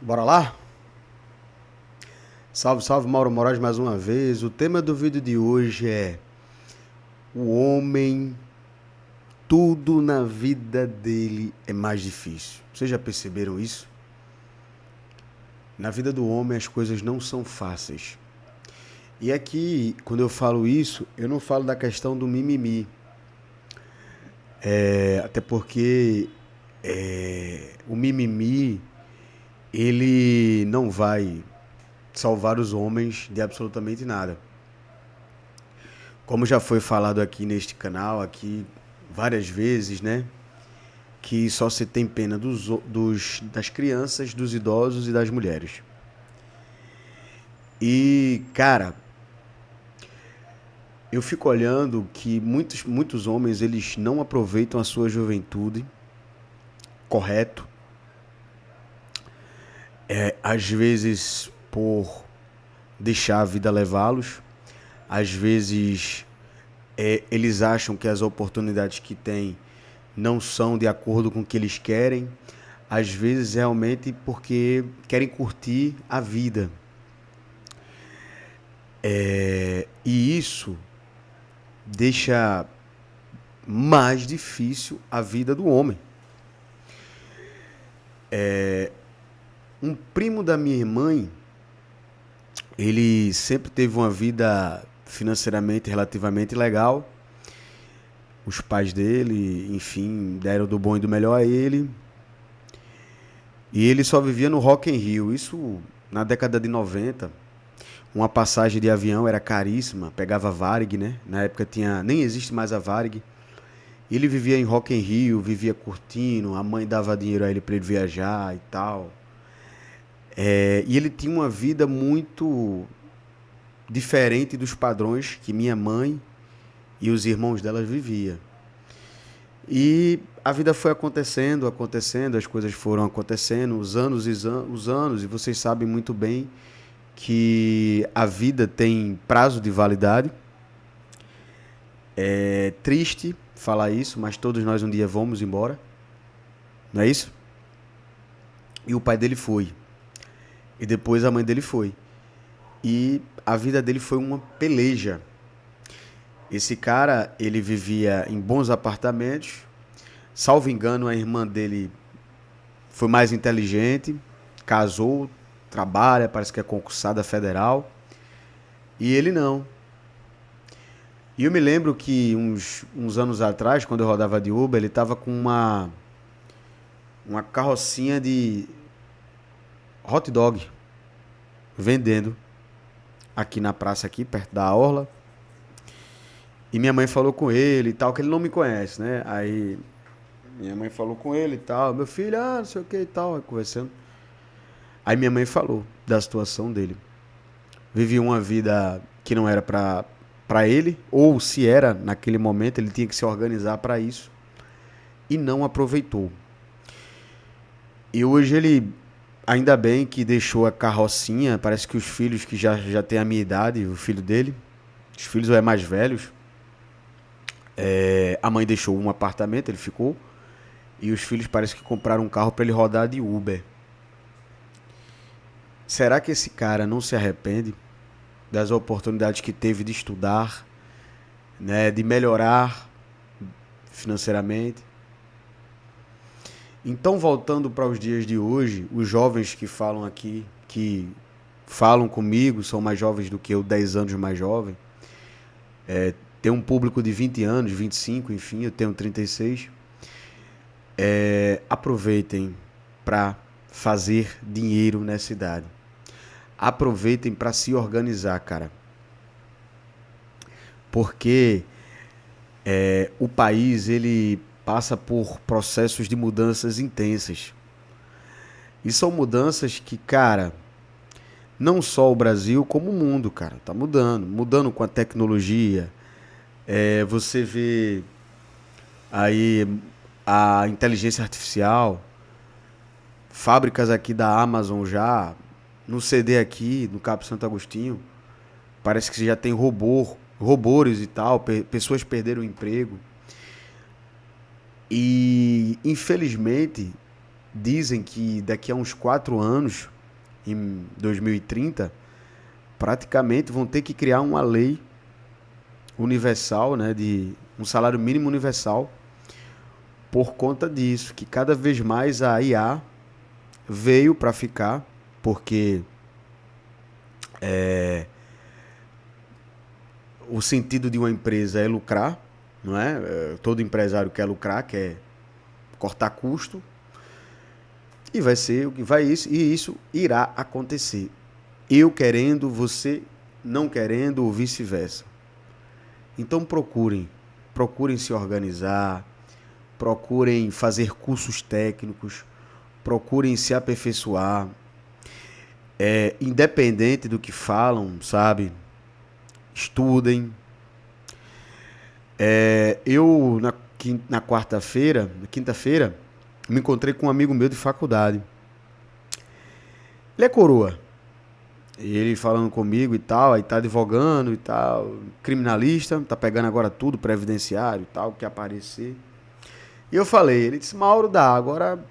Bora lá? Salve, salve, Mauro Moraes mais uma vez. O tema do vídeo de hoje é o homem, tudo na vida dele é mais difícil. Vocês já perceberam isso? Na vida do homem as coisas não são fáceis. E aqui, quando eu falo isso, eu não falo da questão do mimimi. Até porque o mimimi, ele não vai salvar os homens de absolutamente nada. Como já foi falado aqui neste canal, aqui várias vezes, né? Que só se tem pena das crianças, dos idosos e das mulheres. E, cara, eu fico olhando que muitos homens, eles não aproveitam a sua juventude, correto. Às vezes por deixar a vida levá-los, às vezes eles acham que as oportunidades que têm não são de acordo com o que eles querem, às vezes realmente porque querem curtir a vida. E isso deixa mais difícil a vida do homem. Um primo da minha mãe, ele sempre teve uma vida financeiramente relativamente legal. Os pais dele, enfim, deram do bom e do melhor a ele. E ele só vivia no Rock in Rio. Isso na década de 90. Uma passagem de avião era caríssima, pegava Varig, né? Na época nem existe mais a Varig. Ele vivia em Rock in Rio, vivia curtindo, a mãe dava dinheiro a ele para ele viajar e tal. E ele tinha uma vida muito diferente dos padrões que minha mãe e os irmãos dela viviam. E a vida foi acontecendo, acontecendo, as coisas foram acontecendo, os anos, e vocês sabem muito bem que a vida tem prazo de validade. É triste falar isso, mas todos nós um dia vamos embora, não é isso? E o pai dele foi, e depois a mãe dele foi, e a vida dele foi uma peleja. Esse cara, ele vivia em bons apartamentos, salvo engano, a irmã dele foi mais inteligente, casou, trabalha, parece que é concursada federal, e ele não. E eu me lembro que uns anos atrás, quando eu rodava de Uber, ele tava com uma carrocinha de hot dog vendendo aqui na praça, aqui perto da orla. E minha mãe falou com ele e tal, que ele não me conhece, né? Aí minha mãe falou com ele e tal, meu filho, não sei o que e tal, conversando. Aí minha mãe falou da situação dele. Vivia uma vida que não era para ele, ou se era naquele momento, ele tinha que se organizar para isso e não aproveitou. E hoje ele, ainda bem que deixou a carrocinha, parece que os filhos que já têm a minha idade, o filho dele, os filhos ou é mais velhos, a mãe deixou um apartamento, ele ficou, e os filhos parece que compraram um carro para ele rodar de Uber. Será que esse cara não se arrepende das oportunidades que teve de estudar, né, de melhorar financeiramente? Então, voltando para os dias de hoje, os jovens que falam aqui, que falam comigo, são mais jovens do que eu, 10 anos mais jovem, tem um público de 20 anos, 25, enfim, eu tenho 36. Aproveitem para fazer dinheiro nessa idade. Aproveitem para se organizar, cara. Porque o país, ele passa por processos de mudanças intensas. E são mudanças que, cara, não só o Brasil, como o mundo, cara, tá mudando. Mudando com a tecnologia. Você vê aí a inteligência artificial, fábricas aqui da Amazon já, no CD aqui, no Cabo Santo Agostinho, parece que já tem robôs e tal, pessoas perderam o emprego. E, infelizmente, dizem que daqui a uns 4 anos, em 2030, praticamente vão ter que criar uma lei universal, né, de um salário mínimo universal, por conta disso, que cada vez mais a IA veio para ficar, porque o sentido de uma empresa é lucrar, não é? Todo empresário quer lucrar, quer cortar custo, e vai ser o que vai isso, e isso irá acontecer. Eu querendo, você não querendo, ou vice-versa. Então procurem se organizar, procurem fazer cursos técnicos, procurem se aperfeiçoar, independente do que falam, sabe? Estudem. Eu, na quarta-feira, na quinta-feira, me encontrei com um amigo meu de faculdade. Ele é coroa. Ele falando comigo e tal, aí tá advogando e tal, criminalista, tá pegando agora tudo, previdenciário e tal, que aparecer. E eu falei, ele disse, Mauro, dá, agora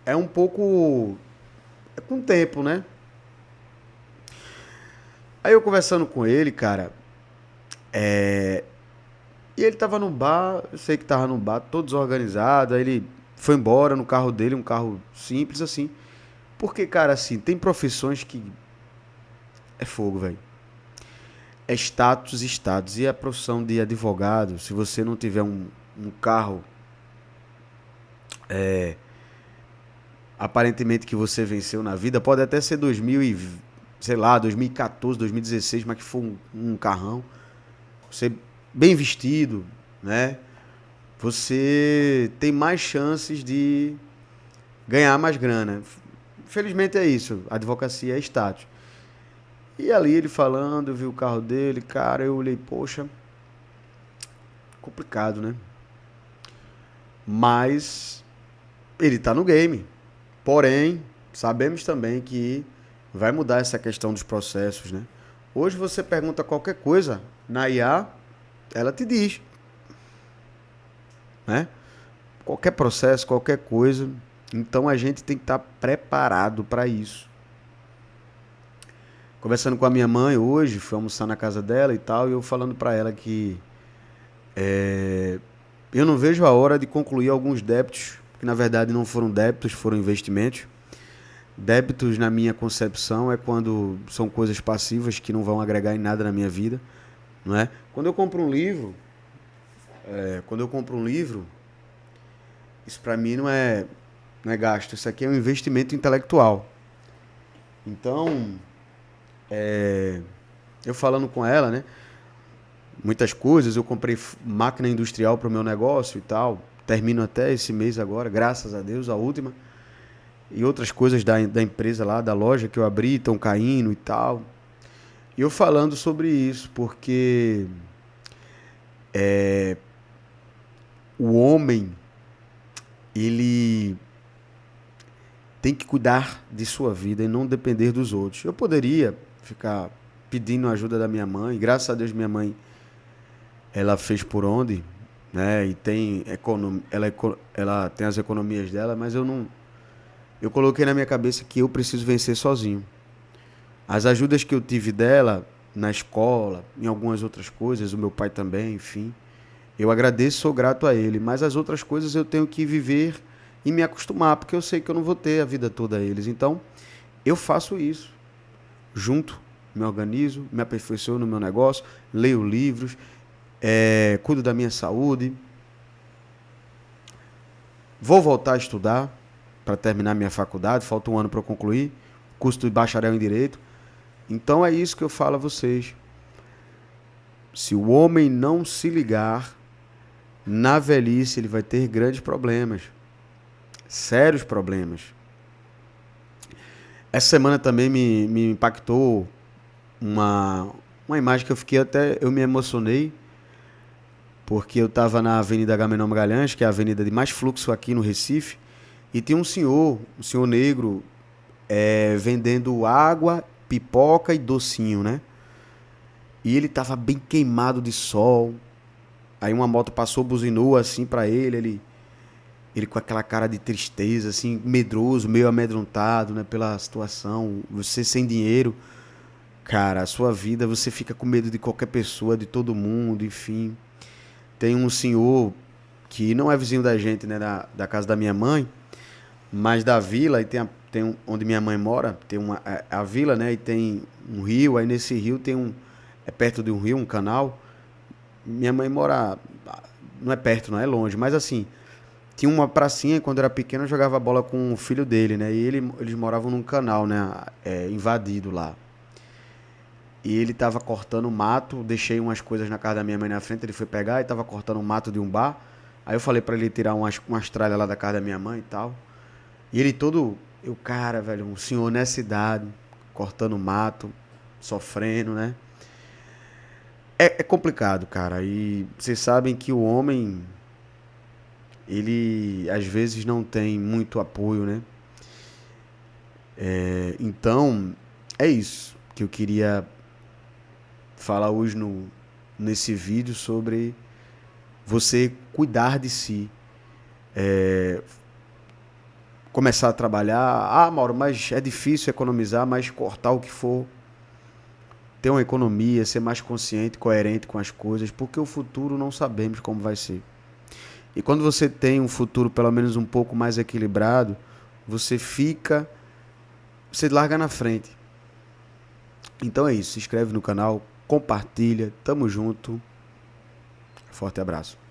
é um pouco, é com o tempo, né? Aí eu conversando com ele, cara, e ele tava no bar, eu sei que tava no bar, todo desorganizado, aí ele foi embora no carro dele, um carro simples assim. Porque, cara, assim, tem profissões que é fogo, velho. É status. E a profissão de advogado, se você não tiver um carro aparentemente que você venceu na vida, pode até ser 2000 e, sei lá, 2014, 2016, mas que for um carrão, você bem vestido, né? Você tem mais chances de ganhar mais grana. Infelizmente é isso, a advocacia é status. E ali ele falando, eu vi o carro dele, cara, eu olhei, poxa, complicado, né? Mas ele tá no game. Porém, sabemos também que vai mudar essa questão dos processos, né? Hoje você pergunta qualquer coisa na IA, ela te diz, né? Qualquer processo, qualquer coisa. Então a gente tem que estar preparado para isso. Conversando com a minha mãe hoje, fui almoçar na casa dela e tal, e eu falando para ela que eu não vejo a hora de concluir alguns débitos, que na verdade não foram débitos, foram investimentos. Débitos, na minha concepção, é quando são coisas passivas que não vão agregar em nada na minha vida, não é? Quando eu compro um livro, isso para mim não é gasto, isso aqui é um investimento intelectual. Então, eu falando com ela, né? Muitas coisas, eu comprei máquina industrial para o meu negócio e tal. Termino até esse mês agora, graças a Deus, a última. E outras coisas da empresa lá, da loja que eu abri, estão caindo e tal. E eu falando sobre isso, porque o homem, ele tem que cuidar de sua vida e não depender dos outros. Eu poderia ficar pedindo ajuda da minha mãe, graças a Deus minha mãe, ela fez por onde, né? E tem ela tem as economias dela, mas eu coloquei na minha cabeça que eu preciso vencer sozinho. As ajudas que eu tive dela na escola, em algumas outras coisas, o meu pai também, enfim, eu agradeço, sou grato a ele, mas as outras coisas eu tenho que viver e me acostumar, porque eu sei que eu não vou ter a vida toda a eles. Então, eu faço isso. Junto, me organizo, me aperfeiçoo no meu negócio, leio livros, cuido da minha saúde. Vou voltar a estudar para terminar minha faculdade, falta um ano para eu concluir, curso de bacharel em Direito. Então é isso que eu falo a vocês. Se o homem não se ligar, na velhice ele vai ter grandes problemas. Sérios problemas. Essa semana também me impactou uma imagem que eu fiquei até, eu me emocionei, porque eu estava na Avenida Agamenon Magalhães, que é a avenida de mais fluxo aqui no Recife, e tinha um senhor negro, vendendo água, pipoca e docinho, né? E ele estava bem queimado de sol. Aí uma moto passou, buzinou assim para ele, ele com aquela cara de tristeza, assim, medroso, meio amedrontado, né, pela situação, você sem dinheiro, cara, a sua vida, você fica com medo de qualquer pessoa, de todo mundo, enfim. Tem um senhor que não é vizinho da gente, né, da casa da minha mãe, mas da vila, e onde minha mãe mora, tem a vila, né, e tem um rio, aí nesse rio é perto de um rio, um canal. Minha mãe mora, não é perto, não é longe, mas assim, tinha uma pracinha e quando eu era pequeno eu jogava bola com o filho dele, né, e eles moravam num canal, né, invadido lá. E ele tava cortando mato, deixei umas coisas na casa da minha mãe na frente, ele foi pegar e tava cortando o mato de um bar. Aí eu falei pra ele tirar umas tralhas lá da casa da minha mãe e tal. E ele todo, cara, velho, um senhor nessa idade, cortando mato, sofrendo, né? É complicado, cara. E vocês sabem que o homem, ele às vezes não tem muito apoio, né? Então, é isso que eu queria falar hoje nesse vídeo sobre você cuidar de si. Começar a trabalhar. Ah, Mauro, mas é difícil economizar, mas cortar o que for. Ter uma economia, ser mais consciente, coerente com as coisas, porque o futuro não sabemos como vai ser. E quando você tem um futuro pelo menos um pouco mais equilibrado, você larga na frente. Então é isso, se inscreve no canal, compartilha, tamo junto, forte abraço.